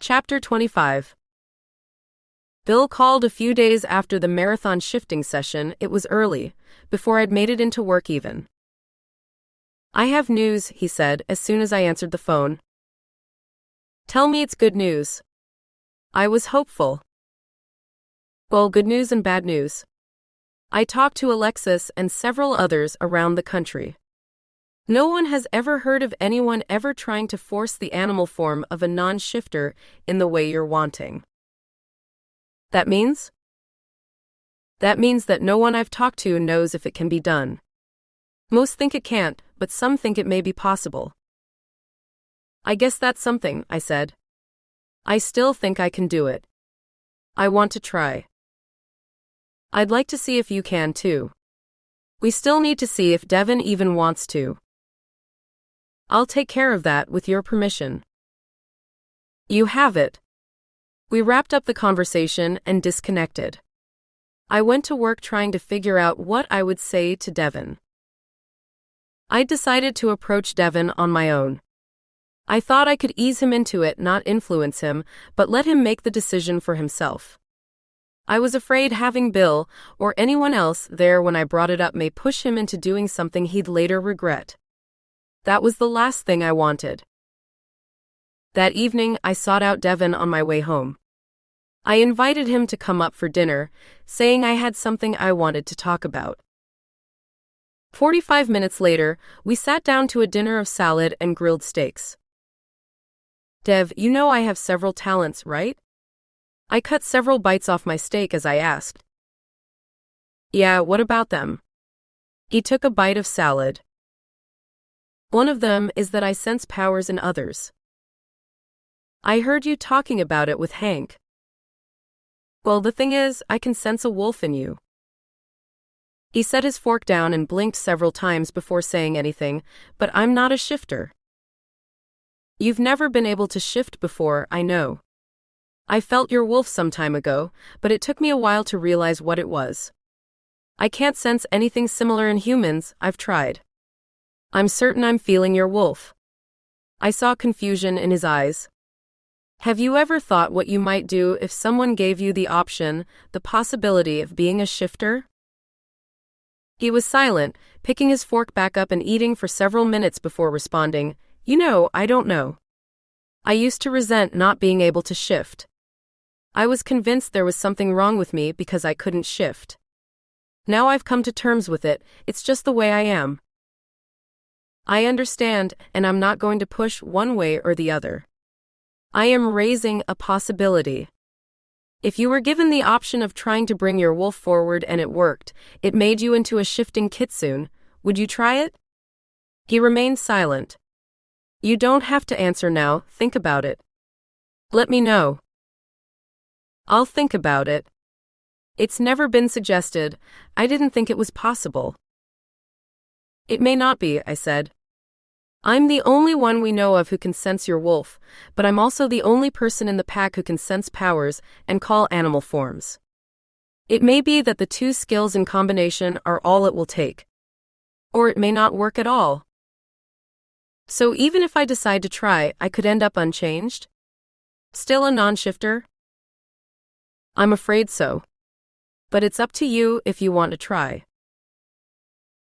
Chapter 25. Bill called a few days after the marathon shifting session. It was early, before I'd made it into work even. "I have news," he said as soon as I answered the phone. "Tell me it's good news." I was hopeful. Well, good news and bad news. I talked to Alexis and several others around the country. No one has ever heard of anyone ever trying to force the animal form of a non-shifter in the way you're wanting. That means? That means that no one I've talked to knows if it can be done. Most think it can't, but some think it may be possible. I guess that's something, I said. I still think I can do it. I want to try. I'd like to see if you can too. We still need to see if Devon even wants to. I'll take care of that with your permission. You have it. We wrapped up the conversation and disconnected. I went to work trying to figure out what I would say to Devon. I decided to approach Devon on my own. I thought I could ease him into it, not influence him, but let him make the decision for himself. I was afraid having Bill, or anyone else there when I brought it up, may push him into doing something he'd later regret. That was the last thing I wanted. That evening, I sought out Devon on my way home. I invited him to come up for dinner, saying I had something I wanted to talk about. 45 minutes later, we sat down to a dinner of salad and grilled steaks. "Dev, you know I have several talents, right?" I cut several bites off my steak as I asked. "Yeah, what about them?" He took a bite of salad. "One of them is that I sense powers in others. I heard you talking about it with Hank." "Well, the thing is, I can sense a wolf in you." He set his fork down and blinked several times before saying anything, "But I'm not a shifter." "You've never been able to shift before, I know. I felt your wolf some time ago, but it took me a while to realize what it was. I can't sense anything similar in humans, I've tried. I'm certain I'm feeling your wolf." I saw confusion in his eyes. "Have you ever thought what you might do if someone gave you the option, the possibility of being a shifter?" He was silent, picking his fork back up and eating for several minutes before responding, I don't know. I used to resent not being able to shift. I was convinced there was something wrong with me because I couldn't shift. Now I've come to terms with it, it's just the way I am. I understand, and I'm not going to push one way or the other. I am raising a possibility. If you were given the option of trying to bring your wolf forward and it worked, it made you into a shifting kitsune, would you try it?" He remained silent. "You don't have to answer now, think about it. Let me know." "I'll think about it. It's never been suggested, I didn't think it was possible." "It may not be," I said. "I'm the only one we know of who can sense your wolf, but I'm also the only person in the pack who can sense powers and call animal forms. It may be that the two skills in combination are all it will take. Or it may not work at all. So even if I decide to try, I could end up unchanged? Still a non-shifter?" "I'm afraid so. But it's up to you if you want to try."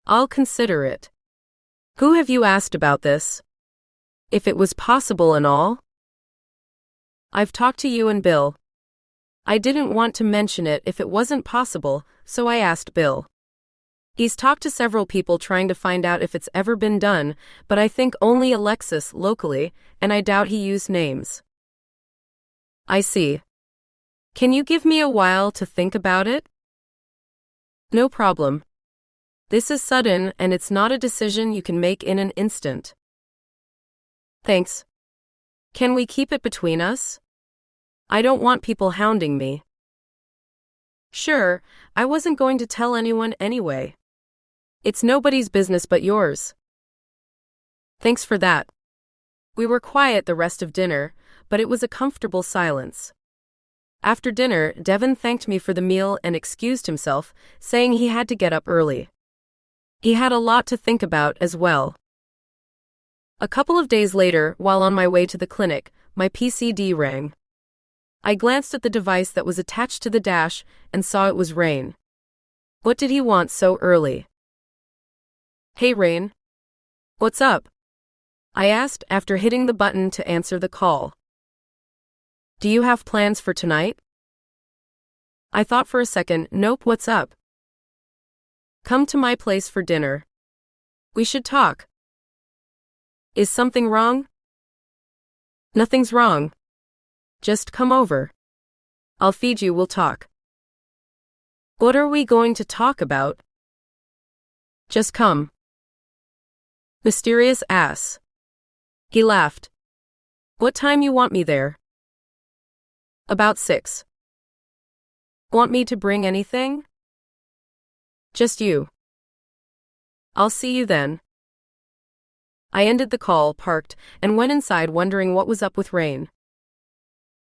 "I'll consider it. Who have you asked about this? If it was possible and all?" "I've talked to you and Bill. I didn't want to mention it if it wasn't possible, so I asked Bill. He's talked to several people trying to find out if it's ever been done, but I think only Alexis locally, and I doubt he used names." "I see. Can you give me a while to think about it?" "No problem. This is sudden and it's not a decision you can make in an instant." "Thanks. Can we keep it between us? I don't want people hounding me." "Sure, I wasn't going to tell anyone anyway. It's nobody's business but yours." "Thanks for that." We were quiet the rest of dinner, but it was a comfortable silence. After dinner, Devon thanked me for the meal and excused himself, saying he had to get up early. He had a lot to think about as well. A couple of days later, while on my way to the clinic, my PCD rang. I glanced at the device that was attached to the dash and saw it was Rain. What did he want so early? Hey Rain. What's up? I asked after hitting the button to answer the call. Do you have plans for tonight? I thought for a second. Nope, what's up? Come to my place for dinner. We should talk. Is something wrong? Nothing's wrong. Just come over. I'll feed you, we'll talk. What are we going to talk about? Just come. Mysterious ass. He laughed. What time you want me there? About 6. Want me to bring anything? Just you. I'll see you then. I ended the call, parked, and went inside wondering what was up with Rain.